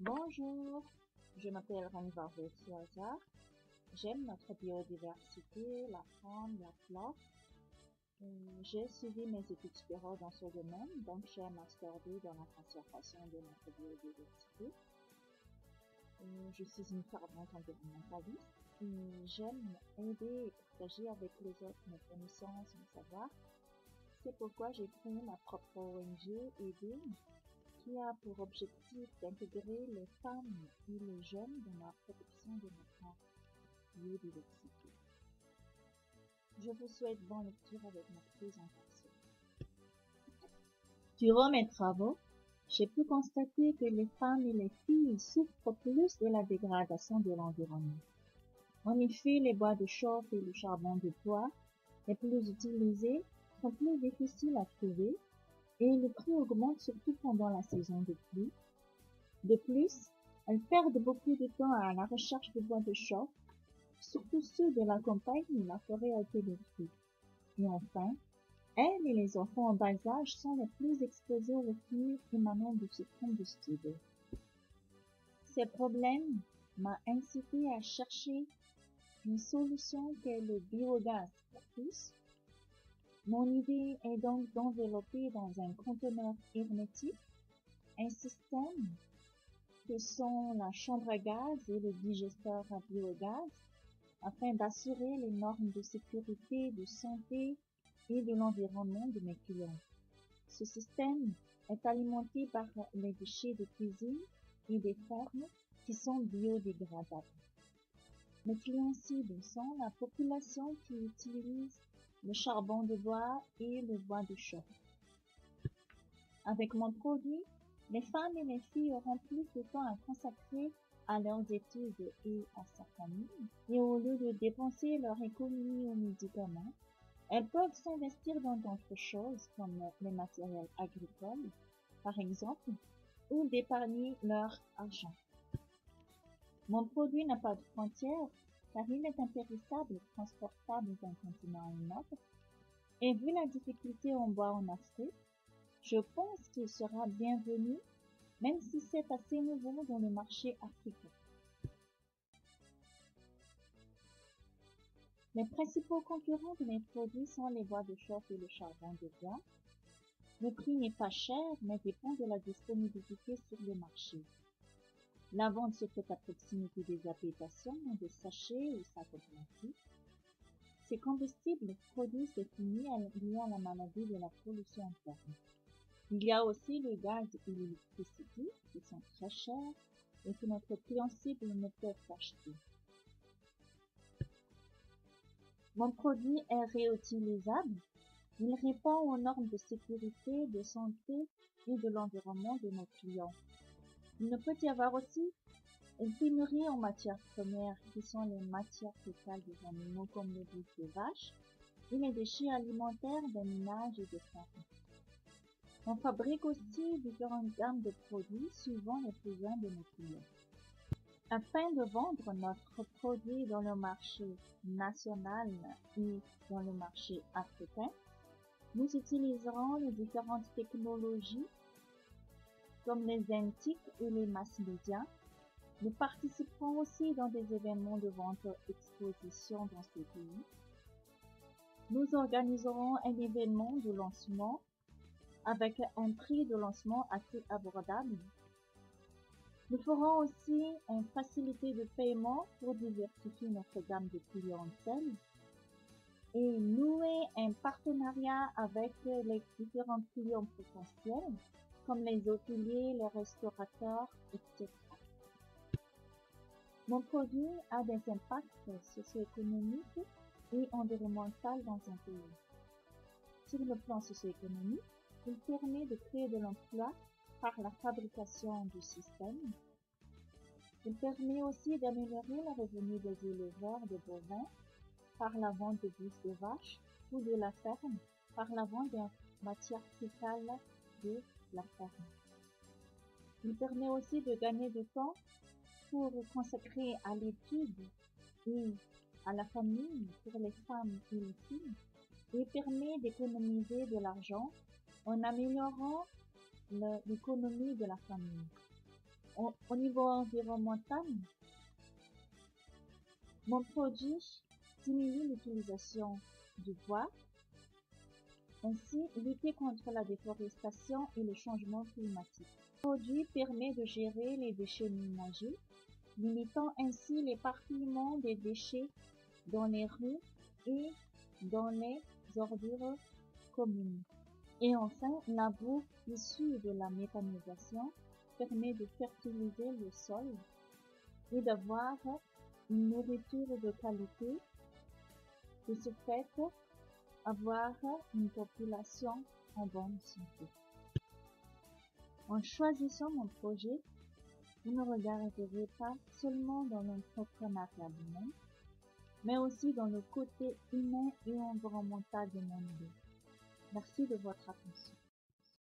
Bonjour, je m'appelle Ranva Vetiaza. J'aime notre biodiversité, la faune, la flore. J'ai suivi mes études supérieures dans ce domaine, donc j'ai un master 2 dans la conservation de notre biodiversité. Je suis une fervente environnementaliste. J'aime aider et partager avec les autres mes connaissances, mes savoirs. C'est pourquoi j'ai créé ma propre ONG, EDIN, qui a pour objectif d'intégrer les femmes et les jeunes dans la protection de notre biodiversité. Je vous souhaite bonne lecture avec ma présentation. Durant mes travaux, j'ai pu constater que les femmes et les filles souffrent plus de la dégradation de l'environnement. En effet, les bois de chauffe et le charbon de bois, les plus utilisés, sont plus difficiles à trouver et le prix augmente surtout pendant la saison de pluie. De plus, elles perdent beaucoup de temps à la recherche de bois de chauffe, surtout ceux de la campagne où la forêt a été détruite. Et enfin, elles et les enfants en bas âge sont les plus exposés aux fumées émanant de ce combustible. Ces problèmes m'ont incité à chercher une solution qu'est le biogaz pour tous. Mon idée est donc d'envelopper dans un conteneur hermétique un système que sont la chambre à gaz et le digesteur à biogaz afin d'assurer les normes de sécurité, de santé et de l'environnement de mes clients. Ce système est alimenté par les déchets de cuisine et des fermes qui sont biodégradables. Mes clients cibles sont la population qui utilise le charbon de bois et le bois de chauffe. Avec mon produit, les femmes et les filles auront plus de temps à consacrer à leurs études et à sa famille, et au lieu de dépenser leur économie aux médicaments, elles peuvent s'investir dans d'autres choses comme les matériels agricoles, par exemple, ou d'épargner leur argent. Mon produit n'a pas de frontières, car il est impérissable et transportable d'un continent à un autre, et vu la difficulté en bois en Afrique, je pense qu'il sera bienvenu, même si c'est assez nouveau dans le marché africain. Les principaux concurrents de mes produits sont les bois de chauffe et le charbon de bois. Le prix n'est pas cher, mais dépend de la disponibilité sur le marché. La vente se fait à proximité des habitations, des sachets ou sacs en plastique. Ces combustibles produisent des fumées liées à la maladie de la pollution interne. Il y a aussi le gaz et l'électricité qui sont très chers et que notre client cible ne peut pas acheter. Mon produit est réutilisable. Il répond aux normes de sécurité, de santé et de l'environnement de nos clients. Il ne peut y avoir aussi une pénurie en matières premières qui sont les matières fécales des animaux comme le bouse de vache et les déchets alimentaires des ménages et des fermes. On fabrique aussi différentes gammes de produits suivant les besoins de nos clients. Afin de vendre notre produit dans le marché national et dans le marché africain, nous utiliserons les différentes technologies comme les NTIC et les mass médias. Nous participerons aussi dans des événements de vente exposition dans ces pays. Nous organiserons un événement de lancement avec un prix de lancement assez abordable. Nous ferons aussi une facilité de paiement pour diversifier notre gamme de clientèle et nouer un partenariat avec les différents clients potentiels comme les hôteliers, les restaurateurs, etc. Mon produit a des impacts socio-économiques et environnementaux dans un pays. Sur le plan socio-économique, il permet de créer de l'emploi par la fabrication du système. Il permet aussi d'améliorer le revenu des éleveurs de bovins par la vente de bouse de vache ou de la ferme par la vente des matières fécales de la ferme. Il permet aussi de gagner du temps pour consacrer à l'étude et à la famille pour les femmes et les filles et permet d'économiser de l'argent en améliorant l'économie de la famille. Au niveau environnemental, mon produit diminue l'utilisation du bois, ainsi lutter contre la déforestation et le changement climatique. Le produit permet de gérer les déchets ménagers, limitant ainsi l'éparpillement des déchets dans les rues et dans les ordures communes. Et enfin, la boue issue de la méthanisation permet de fertiliser le sol et d'avoir une nourriture de qualité, de ce fait avoir une population en bonne santé. En choisissant mon projet, vous ne regarderez pas seulement dans l'entrepreneuriat humain, mais aussi dans le côté humain et environnemental de mon idée. Merci de votre attention.